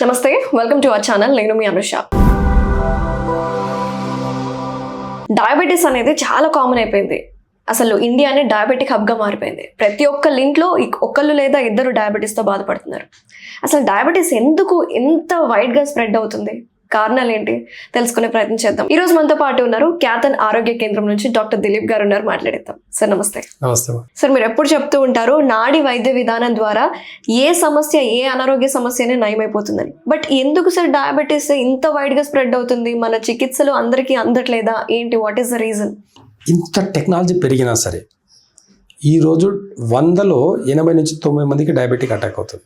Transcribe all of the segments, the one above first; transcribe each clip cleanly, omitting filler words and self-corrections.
నమస్తే, welcome to our channel. నేను మీ Anusha. Diabetes అనేది చాలా కామన్ అయిపోయింది. అసలు ఇండియానే డయాబెటిక్ హబ్గా మారిపోయింది. ప్రతి ఒక్కళ్ళ ఇంట్లో ఒకళ్ళు లేదా ఇద్దరు డయాబెటీస్తో బాధపడుతున్నారు. అసలు డయాబెటీస్ ఎందుకు ఎంత వైడ్గా స్ప్రెడ్ అవుతుంది, కారణాలు ఏంటి తెలుసుకునే ప్రయత్నం చేద్దాం. ఈ రోజు మనతో పాటు ఉన్నారు క్యాథన్ ఆరోగ్య కేంద్రం నుంచి డాక్టర్ దిలీప్ గారు ఉన్నారు. మాట్లాడేద్దాం. సార్ నమస్తే. నమస్తే సార్, మీరు ఎప్పుడు చెప్తూ ఉంటారు నాడి వైద్య విధానం ద్వారా ఏ సమస్య, ఏ అనారోగ్య సమస్యనే నయమైపోతుందని. బట్ ఎందుకు సార్ డయాబెటీస్ ఇంత వైడ్ గా స్ప్రెడ్ అవుతుంది? మన చికిత్సలు అందరికీ అందట్లేదా ఏంటి? What is the reason? ఇంత టెక్నాలజీ పెరిగినా సరే ఈరోజు 100లో 80 నుంచి 90 మందికి డయాబెటిక్ అటాక్ అవుతుంది.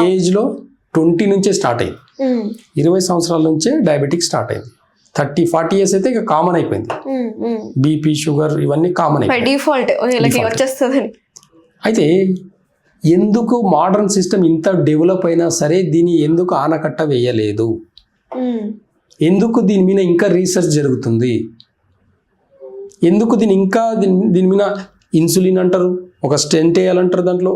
ఏజ్లో 20 నుంచే స్టార్ట్ అయింది. 20 సంవత్సరాల నుంచే డయాబెటిక్ స్టార్ట్ అయింది. 30-40 ఇయర్స్ అయితే ఇక కామన్ అయిపోయింది. బీపీ, షుగర్ ఇవన్నీ కామన్ అయిపోయింది. అయితే ఎందుకు మోడర్న్ సిస్టమ్ ఇంత డెవలప్ అయినా సరే దీన్ని ఎందుకు ఆనకట్ట వేయలేదు? ఎందుకు దీని మీద ఇంకా రీసెర్చ్ జరుగుతుంది? ఎందుకు దీని మీద ఇన్సులిన్ అంటారు, ఒక స్టెంట్ వేయాలంటారు, దాంట్లో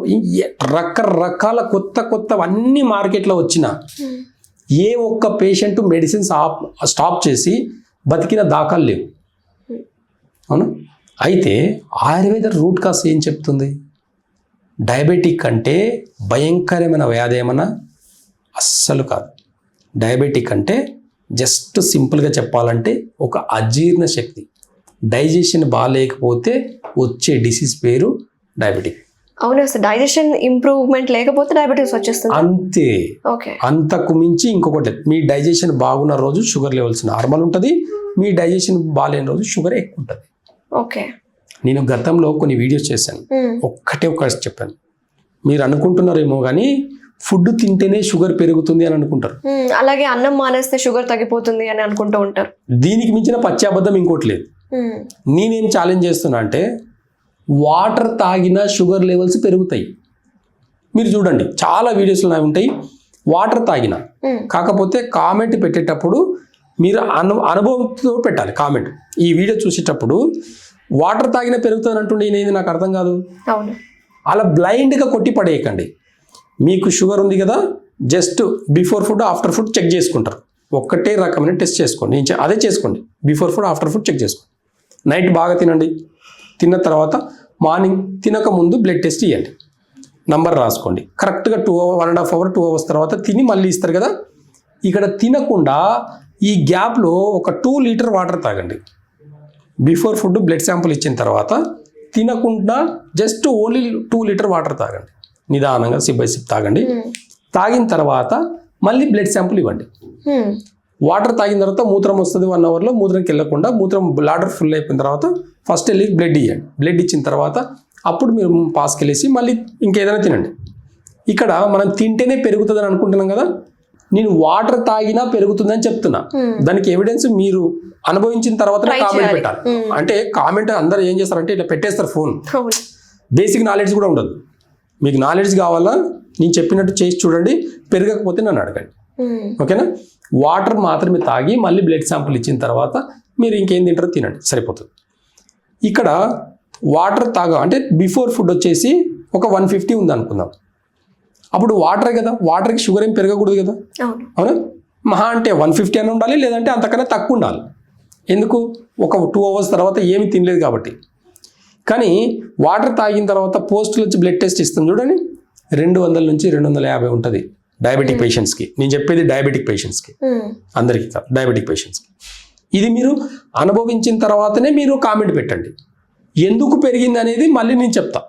రకరకాల కొత్త అన్ని మార్కెట్లో వచ్చిన ఏ ఒక్క పేషెంట్ మెడిసిన్స్ స్టాప్ చేసి బతికిన దాఖలు లేవు. అవును. అయితే ఆయుర్వేద రూట్ కాస్ ఏం చెప్తుంది? డయాబెటిక్ అంటే భయంకరమైన వ్యాధి ఏమన్నా? అస్సలు కాదు. డయాబెటిక్ అంటే జస్ట్ సింపుల్గా చెప్పాలంటే ఒక అజీర్ణ శక్తి, డైజెషన్ బాగాలేకపోతే వచ్చే డిసీజ్ పేరు డయాబెటిక్. అవునా సార్? డైజెషన్ ఇంప్రూవ్మెంట్ లేకపోతే డయాబెటీస్ వచ్చేస్తుంది అంతే. అంతకు మించి ఇంకొకటి లేదు. మీ డైజెషన్ బాగున్న రోజు షుగర్ లెవెల్స్ నార్మల్ ఉంటుంది, మీ డైజెషన్ బాగాలేని రోజు షుగర్ ఎక్కువ ఉంటుంది. ఓకే. నేను గతంలో కొన్ని వీడియోస్ చేశాను. ఒక్కటే చెప్పాను. మీరు అనుకుంటున్నారేమో కానీ ఫుడ్ తింటేనే షుగర్ పెరుగుతుంది అని అనుకుంటారు. అలాగే అన్నం మానేస్తే షుగర్ తగ్గిపోతుంది అని అనుకుంటూ ఉంటారు. దీనికి మించిన పచ్చాబద్ధం ఇంకోటి లేదు. నేనేం ఛాలెంజ్ చేస్తున్నా అంటే వాటర్ తాగినా షుగర్ లెవెల్స్ పెరుగుతాయి. మీరు చూడండి, చాలా వీడియోస్లో ఉంటాయి వాటర్ తాగినా. కాకపోతే కామెంట్ పెట్టేటప్పుడు మీరు అనుభవంతో పెట్టాలి కామెంట్. ఈ వీడియో చూసేటప్పుడు వాటర్ తాగినా పెరుగుతుంది అంటుండే నేది నాకు అర్థం కాదు. అలా బ్లైండ్గా కొట్టి పడేయకండి. మీకు షుగర్ ఉంది కదా, just before food after food check చేసుకుంటారు. ఒక్కటే రకమైన టెస్ట్ చేసుకోండి. అదే చేసుకోండి. Before food after food check చేసుకోండి. నైట్ బాగా తినండి. తిన్న తర్వాత మార్నింగ్ తినక ముందు బ్లడ్ టెస్ట్ ఇవ్వండి. నంబర్ రాసుకోండి. కరెక్ట్గా 1.5 hours 2 hours తర్వాత తిని మళ్ళీ ఇస్తారు కదా. ఇక్కడ తినకుండా ఈ గ్యాప్లో ఒక 2 లీటర్ వాటర్ తాగండి. బిఫోర్ ఫుడ్ బ్లడ్ శాంపుల్ ఇచ్చిన తర్వాత తినకుండా జస్ట్ ఓన్లీ 2 లీటర్ వాటర్ తాగండి. నిదానంగా సిప్ బై సిప్ తాగండి. తాగిన తర్వాత మళ్ళీ బ్లడ్ శాంపుల్ ఇవ్వండి. వాటర్ తాగిన తర్వాత మూత్రం వస్తుంది 1 hourలో. మూత్రంకి వెళ్ళకుండా మూత్రం బ్లాడర్ ఫుల్ అయిపోయిన తర్వాత ఫస్ట్ వెళ్ళి బ్లడ్ ఇవ్వండి. బ్లడ్ ఇచ్చిన తర్వాత అప్పుడు మీరు పాస్కి వెళ్ళేసి మళ్ళీ ఇంకేదైనా తినండి. ఇక్కడ మనం తింటేనే పెరుగుతుందని అనుకుంటున్నాం కదా, నేను వాటర్ తాగినా పెరుగుతుందని చెప్తున్నా. దానికి ఎవిడెన్స్ మీరు అనుభవించిన తర్వాత కామెంట్ పెట్టాలి. అంటే కామెంట్ అందరూ ఏం చేస్తారంటే ఇట్లా పెట్టేస్తారు ఫోన్. బేసిక్ నాలెడ్జ్ కూడా ఉండదు. మీకు నాలెడ్జ్ కావాలా, నేను చెప్పినట్టు చేసి చూడండి. పెరగకపోతే నన్ను అడగండి. ఓకేనా? వాటర్ మాత్రమే తాగి మళ్ళీ బ్లడ్ శాంపుల్ ఇచ్చిన తర్వాత మీరు ఇంకేం తింటారో తినండి, సరిపోతుంది. ఇక్కడ వాటర్ అంటే బిఫోర్ ఫుడ్ వచ్చేసి ఒక 150 ఉంది అనుకుందాం. అప్పుడు వాటరే కదా, వాటర్కి షుగర్ ఏం పెరగకూడదు కదా. అవునా? మహా అంటే 150 అని ఉండాలి, లేదంటే అంతకన్నా తక్కువ ఉండాలి. ఎందుకు? ఒక 2 hours తర్వాత ఏమి తినలేదు కాబట్టి. కానీ వాటర్ తాగిన తర్వాత పోస్టులు వచ్చి బ్లడ్ టెస్ట్ ఇస్తాం చూడండి, 200 నుంచి 250 ఉంటుంది డయాబెటిక్ పేషెంట్స్కి. నేను చెప్పేది డయాబెటిక్ పేషెంట్స్కి, అందరికీ కాదు, డయాబెటిక్ పేషెంట్స్కి. ఇది మీరు అనుభవించిన తర్వాతనే మీరు కామెంట్ పెట్టండి. ఎందుకు పెరిగింది అనేది మళ్ళీ నేను చెప్తా,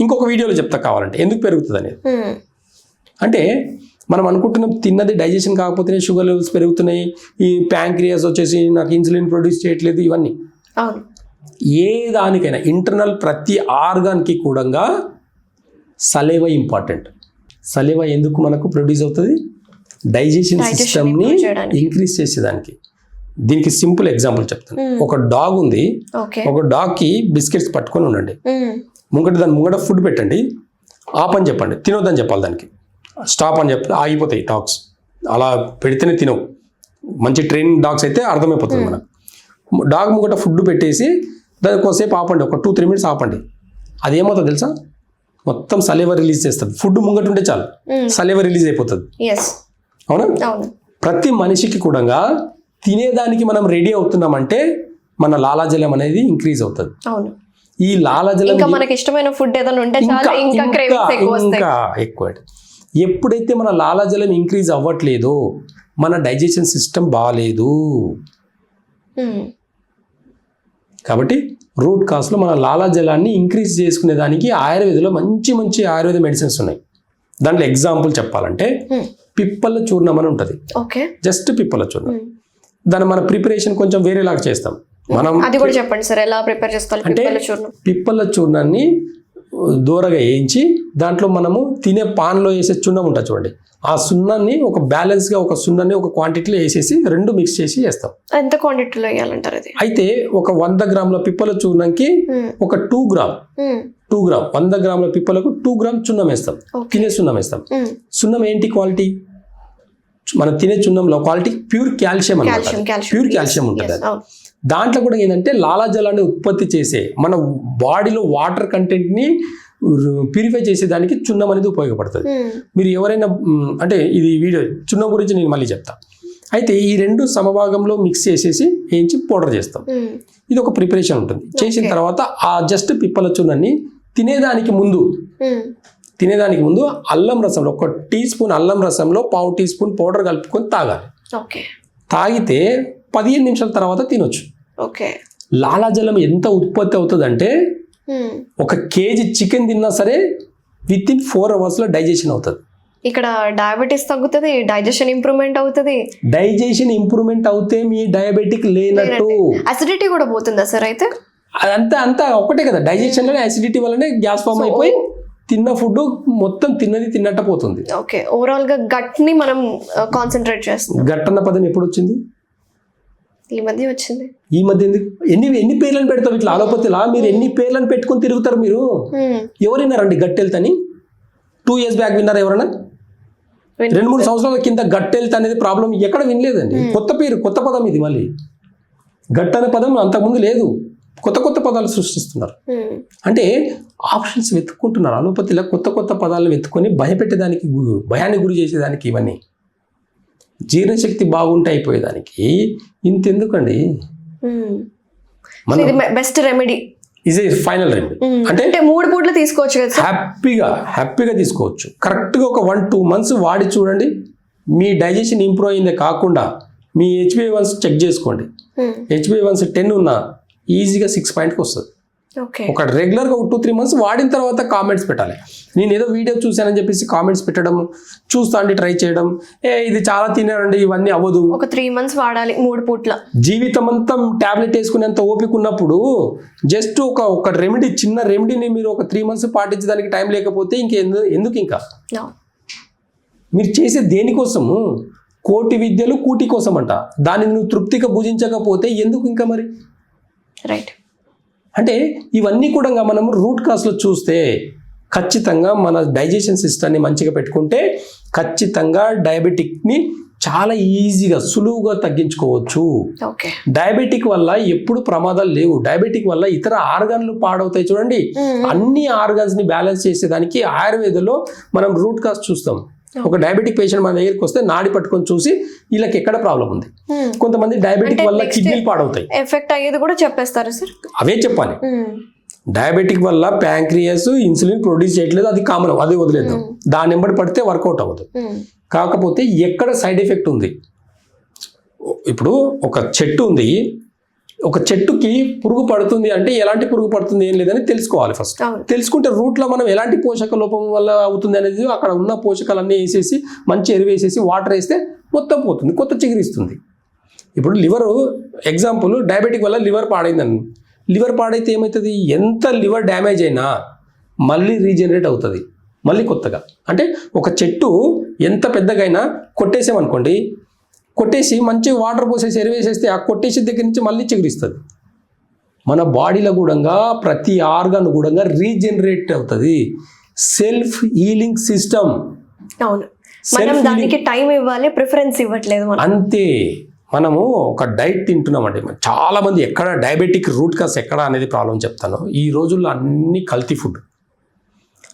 ఇంకొక వీడియోలో చెప్తా కావాలంటే ఎందుకు పెరుగుతుంది అనేది. అంటే మనం అనుకుంటున్నాం తిన్నది డైజెషన్ కాకపోతేనే షుగర్ లెవెల్స్ పెరుగుతున్నాయి, ఈ ప్యాంక్రియాస్ వచ్చేసి నాకు ఇన్సులిన్ ప్రొడ్యూస్ చేయట్లేదు, ఇవన్నీ. ఏ దానికైనా ఇంటర్నల్ ప్రతి ఆర్గాన్కి కూడా సలైవా ఇంపార్టెంట్. సలైవా ఎందుకు మనకు ప్రొడ్యూస్ అవుతుంది? డైజెషన్ సిస్టమ్ని ఇంక్రీజ్ చేసేదానికి. దీనికి సింపుల్ ఎగ్జాంపుల్ చెప్తాను. ఒక డాగ్ ఉంది, ఒక డాగ్కి బిస్కెట్స్ పట్టుకొని ఉండండి. దాని ముంగట ఫుడ్ పెట్టండి, ఆప్ అని చెప్పండి, తినొద్దని చెప్పాలి. దానికి స్టాప్ అని చెప్తే ఆగిపోతాయి డాగ్స్. అలా పెడితేనే తినవు. మంచి ట్రైనింగ్ డాగ్స్ అయితే అర్థమైపోతుంది మనకు. డాగ్ ముంగట ఫుడ్ పెట్టేసి దానికి కొద్దిసేపు ఆపండి, ఒక 2-3 minutes ఆపండి. అదేమవుతుంది తెలుసా? మొత్తం సలైవా రిలీజ్ చేస్తుంది. ఫుడ్ ముంగట ఉంటే చాలు సలైవా రిలీజ్ అయిపోతుంది. అవునా? అవును. ప్రతి మనిషికి కూడా తినేదానికి మనం రెడీ అవుతున్నామంటే మన లాలాజలం అనేది ఇంక్రీజ్ అవుతుంది. అవును. ఈ లాలాజలం ఇంకా మనకి ఇష్టమైన ఫుడ్ ఏదైనా ఉంటే చాలా ఇంకా క్రేవింగ్స్ ఎక్కువ వస్తాయి. ఇంకా ఎక్కువ. ఎప్పుడైతే మన లాలాజలం ఇంక్రీజ్ అవ్వట్లేదో మన డైజెషన్ సిస్టమ్ బాగాలేదు. కాబట్టి రూట్ కాస్లో మన లాలాజలాన్ని ఇంక్రీజ్ చేసుకునే దానికి ఆయుర్వేదంలో మంచి మంచి ఆయుర్వేద మెడిసిన్స్ ఉన్నాయి. దాంట్లో ఎగ్జాంపుల్ చెప్పాలంటే పిప్పల చూర్ణం అని ఉంటుంది. ఓకే. జస్ట్ పిప్పల చూర్ణం. దాన్ని మన ప్రిపరేషన్ కొంచెం వేరేలాగా చేస్తాం. మనం అది కూడా చెప్పండి సార్, ఎలా ప్రిపేర్ చేసుకోవాలి అంటే పిప్పల చూర్ణం? పిప్పల చూర్ణాన్ని దూరగా వేయించి దాంట్లో మనము తినే పాన్లో వేసే చున్నం ఉంటుంది చూడండి, ఆ సున్నాన్ని ఒక బ్యాలెన్స్గా ఒక సున్నాన్ని ఒక క్వాంటిటీలో వేసేసి రెండు మిక్స్ చేసి వేస్తాం. ఎంత క్వాంటిటీలో వేయాలంటారు అది? అయితే ఒక 100 గ్రాముల పిప్పల చూర్ణంకి ఒక 2 గ్రామ్ 100 గ్రాముల పిప్పలకు 2 గ్రామ్ చున్నం వేస్తాం. తినే సున్నం వేస్తాం. సున్నం ఏంటి క్వాలిటీ? మనం తినే చున్నంలో క్వాలిటీ ప్యూర్ కాల్షియం అన్నమాట. ప్యూర్ కాల్షియం ఉంటుంది. దాంట్లో కూడా ఏంటంటే లాలాజలాన్ని ఉత్పత్తి చేసే మన బాడీలో వాటర్ కంటెంట్ని ప్యూరిఫై చేసేదానికి చున్నం అనేది ఉపయోగపడుతుంది. మీరు ఎవరైనా అంటే ఇది వీడియో చున్నం గురించి నేను మళ్ళీ చెప్తా. అయితే ఈ రెండు సమభాగంలో మిక్స్ చేసేసి వేయించి పౌడర్ చేస్తాం. ఇది ఒక ప్రిపరేషన్ ఉంటుంది. చేసిన తర్వాత ఆ జస్ట్ పిప్పల చున్నాన్ని తినేదానికి ముందు అల్లం రసంలో 1 టీ స్పూన్ అల్లం రసంలో 1/2 టీ స్పూన్ పౌడర్ కలుపుకొని తాగాలి. తాగితే 15 నిమిషాల తర్వాత తినొచ్చు. లాలాజలం ఎంత ఉత్పత్తి అవుతుందంటే 1 కేజీ చికెన్ తిన్నా సరే విత్ ఇన్ 4 అవర్స్లో డైజెషన్ అవుతుంది. ఇక్కడ డయాబెటీస్ తగ్గుతుంది, డైజెషన్ ఇంప్రూవ్మెంట్ అవుతుంది. డైజెషన్ ఇంప్రూవ్మెంట్ అవుతే మీ డయాబెటిక్ లేనట్టు. అసిడిటీ కూడా పోతుందా సార్? అయితే అంతా ఒకటే కదా, డైజెషన్ లోనే అసిడిటీ వల్లనే గ్యాస్ ఫామ్ అయిపోయి తిన్న ఫుడ్ మొత్తం తిన్నది తిన్నట్ట పోతుంది. ఓకే. ఓవరాల్ గా గట్ ని మనం కాన్సన్ట్రేట్ చేస్తాం. గట్ అన్న పదం ఎప్పుడు వచ్చింది? ఈ మధ్య వచ్చింది. ఈ మధ్య ఎందుకు? ఎన్ని పేర్లను పెడతాం ఇట్లా అలోపతిలా? మీరు ఎన్ని పేర్లను పెట్టుకుని తిరుగుతారు మీరు? ఎవరు విన్నారండి గట్ హెల్త్ అని? 2 years బ్యాక్ విన్నారా ఎవరన్నా? 2-3 సంవత్సరాల కింద గట్ హెల్త్ అనేది ప్రాబ్లం ఎక్కడ వినలేదండి. కొత్త పేరు, కొత్త పదం ఇది. మళ్ళీ గట్ అనే పదం అంతకుముందు లేదు. కొత్త పదాలు సృష్టిస్తున్నారు. అంటే ఆప్షన్స్ వెతుక్కుంటున్నారు. అలోపతిలో కొత్త పదాలను వెతుక్కొని భయపెట్టేదానికి, భయాన్ని గురి చేసేదానికి, ఇవన్నీ జీర్ణశక్తి బాగుంటే అయిపోయేదానికి ఇంతెందుకండి. Best remedy is a final remedy. అంటే 3 పూటలు తీసుకోవచ్చు కదా, హ్యాపీగా తీసుకోవచ్చు. కరెక్ట్గా ఒక 1-2 months వాడి చూడండి. మీ డైజెషన్ ఇంప్రూవ్ అయిందే కాకుండా మీ HbA1c చెక్ చేసుకోండి. HbA1c 10 ఉన్నా ఈజీగా 6 పాయింట్కి వస్తుంది. ఒక రెగ్యులర్గా 2-3 months వాడిన తర్వాత కామెంట్స్ పెట్టాలి. నేను ఏదో వీడియో చూశానని చెప్పేసి కామెంట్స్ పెట్టడం, చూస్తా అండి ట్రై చేయడం, ఇది చాలా తినారండి, ఇవన్నీ అవ్వదు. ఒక 3 months వాడాలి 3 పూట్ల. జీవితం అంతా టాబ్లెట్ వేసుకునేంత ఓపిక ఉన్నప్పుడు జస్ట్ ఒక రెమెడీ, చిన్న రెమెడీని మీరు ఒక 3 months పాటించడానికి టైం లేకపోతే ఎందుకు ఇంకా మీరు చేసే దేనికోసము? కోటి విద్యలు కూటి కోసం అంట. దాన్ని నువ్వు తృప్తిగా భుజించకపోతే ఎందుకు ఇంకా మరి? రైట్. అంటే ఇవన్నీ కూడా మనం రూట్ కాస్లో చూస్తే ఖచ్చితంగా మన డైజెషన్ సిస్టమ్ని మంచిగా పెట్టుకుంటే ఖచ్చితంగా డయాబెటిక్ని చాలా ఈజీగా సులువుగా తగ్గించుకోవచ్చు. డయాబెటిక్ వల్ల ఎప్పుడు ప్రమాదాలు లేవు. డయాబెటిక్ వల్ల ఇతర ఆర్గాన్లు పాడవుతాయి. చూడండి, అన్ని ఆర్గాన్స్ని బ్యాలెన్స్ చేసేదానికి ఆయుర్వేదంలో మనం రూట్ కాస్ చూస్తాం. ఒక డయాబెటిక్ పేషెంట్ మన దగ్గరికి వస్తే నాడి పట్టుకొని చూసి వీళ్ళకి ఎక్కడ ప్రాబ్లం ఉంది. కొంతమంది డయాబెటిక్ వల్ల కిడ్నీలు పాడవుతాయి. ఎఫెక్ట్ అయ్యేది కూడా చెప్పేస్తారు సార్. అవే చెప్పాలి. డయాబెటిక్ వల్ల ప్యాంక్రియాస్ ఇన్సులిన్ ప్రొడ్యూస్ చేయట్లేదు, అది కామన్, అది వదిలేద్దాం. దాని వెంబడి పడితే వర్కౌట్ అవ్వదు. కాకపోతే ఎక్కడ సైడ్ ఎఫెక్ట్ ఉంది? ఇప్పుడు ఒక చెట్టు ఉంది, ఒక చెట్టుకి పురుగు పడుతుంది అంటే ఎలాంటి పురుగు పడుతుంది ఏం లేదని తెలుసుకోవాలి ఫస్ట్. తెలుసుకుంటే రూట్లో మనం ఎలాంటి పోషక లోపం వల్ల అవుతుంది అనేది అక్కడ ఉన్న పోషకాలన్నీ వేసేసి మంచి ఎరువు వేసేసి వాటర్ వేస్తే మొత్తం పోతుంది, కొత్త చిగురిస్తుంది. ఇప్పుడు లివర్ ఎగ్జాంపుల్, డయాబెటిక్ వల్ల లివర్ పాడైందని. లివర్ పాడైతే ఏమవుతుంది? ఎంత లివర్ డ్యామేజ్ అయినా మళ్ళీ రీజనరేట్ అవుతుంది, మళ్ళీ కొత్తగా. అంటే ఒక చెట్టు ఎంత పెద్దగైనా కొట్టేసామనుకోండి, కొట్టేసి మంచి వాటర్ పోసేసి ఎరువేసేస్తే ఆ కొట్టేసి దగ్గర నుంచి మళ్ళీ చిగురిస్తుంది. మన బాడీలో కూడా ప్రతి ఆర్గాన్ కూడా రీజనరేట్ అవుతుంది. Self healing system. అవును, మనం దానికి టైం ఇవ్వాలి, ప్రిఫరెన్స్ ఇవ్వట్లేదు. అంతే. మనము ఒక డైట్ తింటున్నామండి. చాలా మంది ఎక్కడ డయాబెటిక్ రూట్ కాస్ ఎక్కడ అనేది ప్రాబ్లం చెప్తాను. ఈ రోజుల్లో అన్ని కల్తీ ఫుడ్.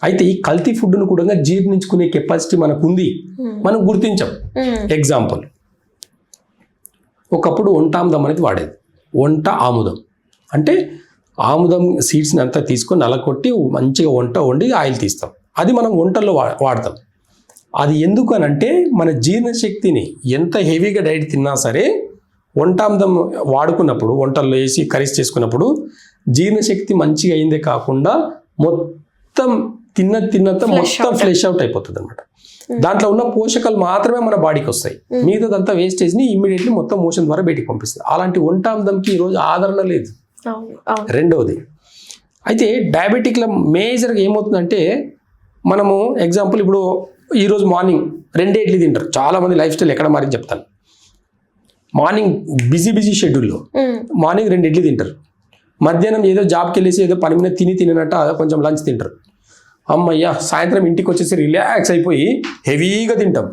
అయితే ఈ కల్తీ ఫుడ్ను కూడా జీర్ణించుకునే కెపాసిటీ మనకు ఉంది, మనం గుర్తించాం. ఎగ్జాంపుల్, ఒకప్పుడు వంటాముదం అనేది వాడేది. వంట ఆముదం అంటే ఆముదం సీడ్స్ని అంతా తీసుకొని నలకొట్టి మంచిగా వంట వండి ఆయిల్ తీస్తాం. అది మనం వంటల్లో వాడతాం. అది ఎందుకు అనంటే మన జీర్ణశక్తిని ఎంత హెవీగా డైట్ తిన్నా సరే వంటాముదం వాడుకున్నప్పుడు, వంటల్లో వేసి కర్రీస్ చేసుకున్నప్పుడు జీర్ణశక్తి మంచిగా అయిందే కాకుండా మొత్తం తిన్నంత మొత్తం ఫ్లెష్ అవుట్ అయిపోతుంది అనమాట. దాంట్లో ఉన్న పోషకాలు మాత్రమే మన బాడీకి వస్తాయి, మిగతాదంతా వేస్టేజ్ని ఇమ్మీడియట్లీ మొత్తం మోషన్ ద్వారా బయటికి పంపిస్తుంది. అలాంటి వంటాముదంకి ఈరోజు ఆదరణ లేదు. రెండవది, అయితే డయాబెటిక్లో మేజర్గా ఏమవుతుందంటే, మనము ఎగ్జాంపుల్ ఇప్పుడు ఈరోజు మార్నింగ్ 2 ఇడ్లీ తింటారు. చాలామంది లైఫ్ స్టైల్ ఎక్కడ మారి చెప్తాను. మార్నింగ్ బిజీ షెడ్యూల్లో మార్నింగ్ 2 ఇడ్లీ తింటారు. మధ్యాహ్నం ఏదో జాబ్కి వెళ్ళేసి ఏదో పని మీద తినట్టు కొంచెం లంచ్ తింటారు. అమ్మయ్య, సాయంత్రం ఇంటికి వచ్చేసి రిలాక్స్ అయిపోయి హెవీగా తింటాం.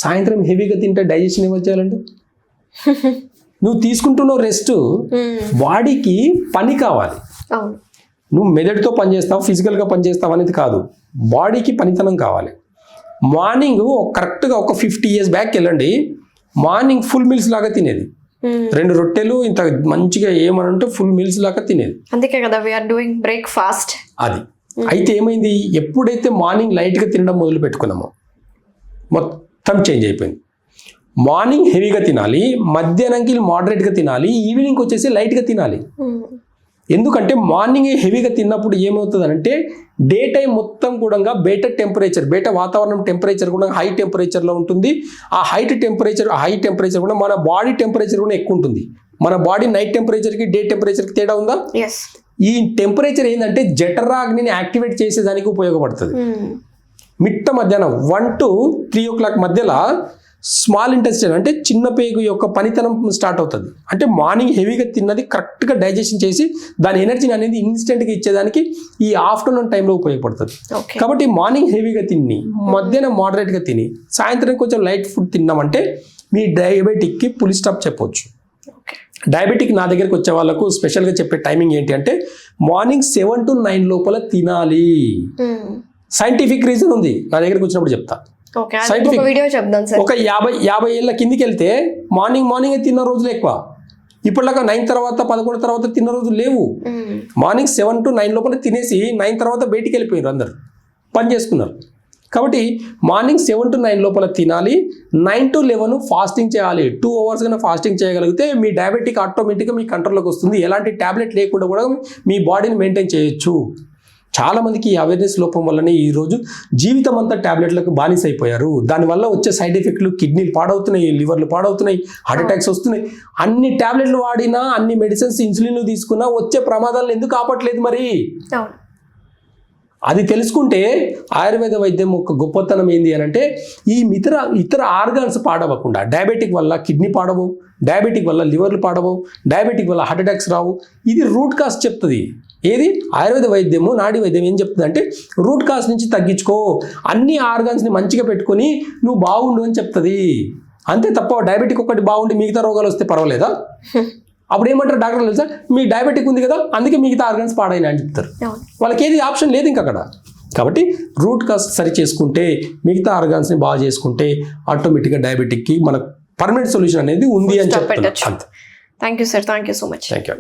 సాయంత్రం హెవీగా తింటే డైజెషన్ ఏమో చేయాలంటే నువ్వు తీసుకుంటున్నావు రెస్ట్, బాడీకి పని కావాలి. నువ్వు మెదడుతో పనిచేస్తావు, ఫిజికల్గా పనిచేస్తావు అనేది కాదు, బాడీకి పనితనం కావాలి. మార్నింగ్ కరెక్ట్గా ఒక 50 years బ్యాక్ వెళ్ళండి, మార్నింగ్ ఫుల్ మీల్స్ లాగా తినేది. 2 రొట్టెలు ఇంత మంచిగా ఏమనంటే ఫుల్ మీల్స్ లాగా తినేది. అందుకే కదా వీఆర్ డూయింగ్ బ్రేక్ఫాస్ట్. అది అయితే ఏమైంది, ఎప్పుడైతే మార్నింగ్ లైట్గా తినడం మొదలు పెట్టుకున్నామో మొత్తం చేంజ్ అయిపోయింది. మార్నింగ్ హెవీగా తినాలి, మధ్యాహ్నంకి మోడరేట్గా తినాలి, ఈవినింగ్ వచ్చేసి లైట్గా తినాలి. ఎందుకంటే మార్నింగ్ హెవీగా తిన్నప్పుడు ఏమవుతుంది అంటే డే టైం మొత్తం కూడా బయట వాతావరణం టెంపరేచర్ కూడా హై టెంపరేచర్లో ఉంటుంది. ఆ హై టెంపరేచర్ కూడా మన బాడీ టెంపరేచర్ కూడా ఎక్కువ ఉంటుంది. మన బాడీ నైట్ టెంపరేచర్కి డే టెంపరేచర్కి తేడా ఉందా? ఈ టెంపరేచర్ ఏంటంటే జఠరాగ్నిని యాక్టివేట్ చేసేదానికి ఉపయోగపడుతుంది. మిట్ట మధ్యాహ్నం 1 to 3 o'clock మధ్యలో స్మాల్ ఇంటెస్టైన్ అంటే చిన్న పేగు యొక్క పనితనం స్టార్ట్ అవుతుంది. అంటే మార్నింగ్ హెవీగా తిన్నది కరెక్ట్గా డైజెషన్ చేసి దాని ఎనర్జీని అనేది ఇన్స్టెంట్గా ఇచ్చేదానికి ఈ ఆఫ్టర్నూన్ టైంలో ఉపయోగపడుతుంది. కాబట్టి మార్నింగ్ హెవీగా తిని, మధ్యాహ్నం మోడరేట్గా తిని, సాయంత్రం కొంచెం లైట్ ఫుడ్ తిన్నామంటే మీ డయాబెటిక్కి పులి స్టాప్ చెప్పొచ్చు. డయాబెటిక్ నా దగ్గరికి వచ్చే వాళ్ళకు స్పెషల్గా చెప్పే టైమింగ్ ఏంటి అంటే మార్నింగ్ 7 to 9 లోపల తినాలి. సైంటిఫిక్ రీజన్ ఉంది, నా దగ్గరికి వచ్చినప్పుడు చెప్తా. ఒక 50 ఏళ్ళ కిందికి వెళ్తే మార్నింగ్ తిన్న రోజులు ఎక్కువ. ఇప్పటిలాగా 9 తర్వాత 11 తర్వాత తిన్న రోజులు లేవు. మార్నింగ్ 7 to 9 లోపల తినేసి 9 తర్వాత బయటికి వెళ్ళిపోయారు, అందరు పని చేసుకున్నారు. కాబట్టి మార్నింగ్ 7 to 9 లోపల తినాలి, 9 to 11 ఫాస్టింగ్ చేయాలి. 2 hours కన్నా ఫాస్టింగ్ చేయగలిగితే మీ డయాబెటిక్ ఆటోమేటిక్గా మీ కంట్రోల్లోకి వస్తుంది. ఎలాంటి ట్యాబ్లెట్ లేకుండా కూడా మీ బాడీని మెయింటైన్ చేయొచ్చు. చాలామందికి ఈ అవేర్నెస్ లోపం వల్లనే ఈరోజు జీవితం అంతా ట్యాబ్లెట్లకు బానిస అయిపోయారు. దానివల్ల వచ్చే సైడ్ ఎఫెక్ట్లు కిడ్నీలు పాడవుతున్నాయి, లివర్లు పాడవుతున్నాయి, హార్ట్ అటాక్స్ వస్తున్నాయి. అన్ని ట్యాబ్లెట్లు వాడినా, అన్ని మెడిసిన్స్, ఇన్సులిన్లు తీసుకున్నా వచ్చే ప్రమాదాలను ఎందుకు ఆపట్లేదు? మరి అది తెలుసుకుంటే ఆయుర్వేద వైద్యం ఒక గొప్పతనం ఏంది అని అంటే ఈ ఇతర ఆర్గాన్స్ పాడవకుండా, డయాబెటిక్ వల్ల కిడ్నీ పాడవు, డయాబెటిక్ వల్ల లివర్లు పాడవు, డయాబెటిక్ వల్ల హార్ట్ అటాక్స్ రావు. ఇది రూట్ కాజ్ చెప్తుంది. ఏది ఆయుర్వేద వైద్యము, నాడీ వైద్యం ఏం చెప్తుంది అంటే రూట్ కాజ్ నుంచి తగ్గించుకో, అన్ని ఆర్గాన్స్ని మంచిగా పెట్టుకొని నువ్వు బాగుండు అని చెప్తుంది. అంతే తప్ప డయాబెటిక్ ఒకటి బాగుండి మిగతా రోగాలు వస్తే పర్వాలేదా? అప్పుడు ఏమంటారు డాక్టర్లు తెలుసా, మీ డయాబెటిక్ ఉంది కదా అందుకే మిగతా ఆర్గాన్స్ పాడైనా అని చెప్తారు. వాళ్ళకి ఏది ఆప్షన్ లేదు ఇంకా అక్కడ. కాబట్టి రూట్ కాజ్ సరి చేసుకుంటే, మిగతా ఆర్గాన్స్ని బాగా చేసుకుంటే ఆటోమేటిక్గా డయాబెటిక్కి మనకు పర్మనెంట్ సొల్యూషన్ అనేది ఉంది అని చెప్తాను. అంతే. Thank you sir, thank you so much. Thank you.